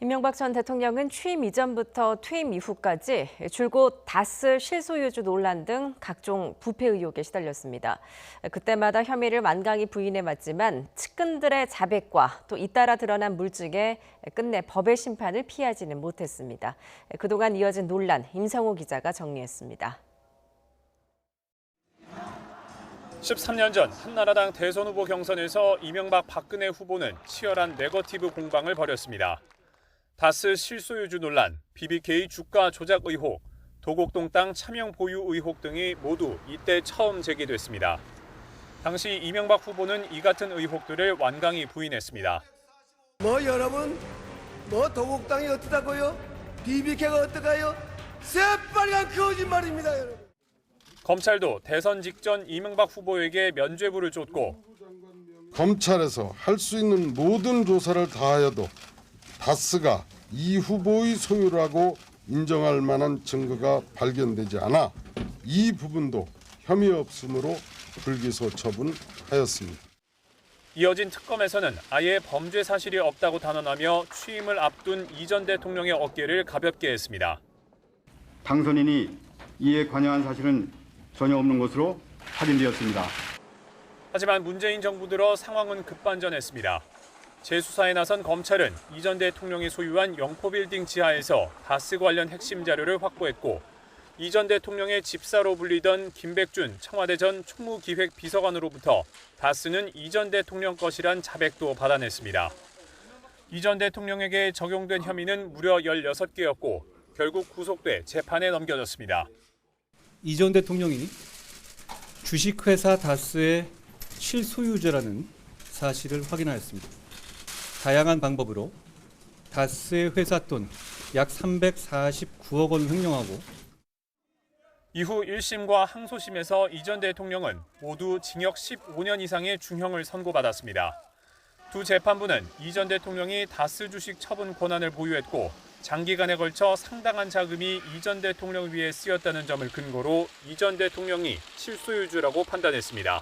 이명박 전 대통령은 취임 이전부터 퇴임 이후까지 줄곧 다스 실소유주 논란 등 각종 부패 의혹에 시달렸습니다. 그때마다 혐의를 완강히 부인해왔지만 측근들의 자백과 또 잇따라 드러난 물증에 끝내 법의 심판을 피하지는 못했습니다. 그동안 이어진 논란, 임성호 기자가 정리했습니다. 13년 전 한나라당 대선 후보 경선에서 이명박 박근혜 후보는 치열한 네거티브 공방을 벌였습니다. 다스 실소유주 논란, BBK 주가 조작 의혹, 도곡동 땅 차명 보유 의혹 등이 모두 이때 처음 제기됐습니다. 당시 이명박 후보는 이 같은 의혹들을 완강히 부인했습니다. 여러분, 도곡 땅이 어떠다고요? BBK가 어떠가요? 새빨간 거짓말입니다, 여러분. 검찰도 대선 직전 이명박 후보에게 면죄부를 줬고 검찰에서 할 수 있는 모든 조사를 다하여도 다스가 이 후보의 소유라고 인정할 만한 증거가 발견되지 않아 이 부분도 혐의 없음으로 불기소 처분하였습니다. 이어진 특검에서는 아예 범죄 사실이 없다고 단언하며 취임을 앞둔 이 전 대통령의 어깨를 가볍게 했습니다. 당선인이 이에 관여한 사실은 전혀 없는 것으로 확인되었습니다. 하지만 문재인 정부 들어 상황은 급반전했습니다. 재수사에 나선 검찰은 이 전 대통령이 소유한 영포빌딩 지하에서 다스 관련 핵심 자료를 확보했고 이 전 대통령의 집사로 불리던 김백준 청와대 전 총무기획비서관으로부터 다스는 이 전 대통령 것이란 자백도 받아냈습니다. 이 전 대통령에게 적용된 혐의는 무려 16개였고 결국 구속돼 재판에 넘겨졌습니다. 이 전 대통령이 주식회사 다스의 실소유자라는 사실을 확인하였습니다. 다양한 방법으로 다스의 회사 돈 약 349억 원을 횡령하고 이후 1심과 항소심에서 이 전 대통령은 모두 징역 15년 이상의 중형을 선고받았습니다. 두 재판부는 이 전 대통령이 다스 주식 처분 권한을 보유했고 장기간에 걸쳐 상당한 자금이 이 전 대통령 위에 쓰였다는 점을 근거로 이 전 대통령이 실소유주라고 판단했습니다.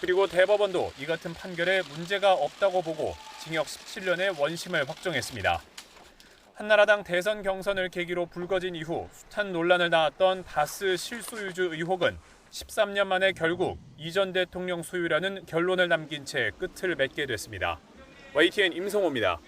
그리고 대법원도 이 같은 판결에 문제가 없다고 보고 징역 17년의 원심을 확정했습니다. 한나라당 대선 경선을 계기로 불거진 이후 숱한 논란을 낳았던 다스 실소유주 의혹은 13년 만에 결국 이 전 대통령 소유라는 결론을 남긴 채 끝을 맺게 됐습니다. YTN 임성호입니다.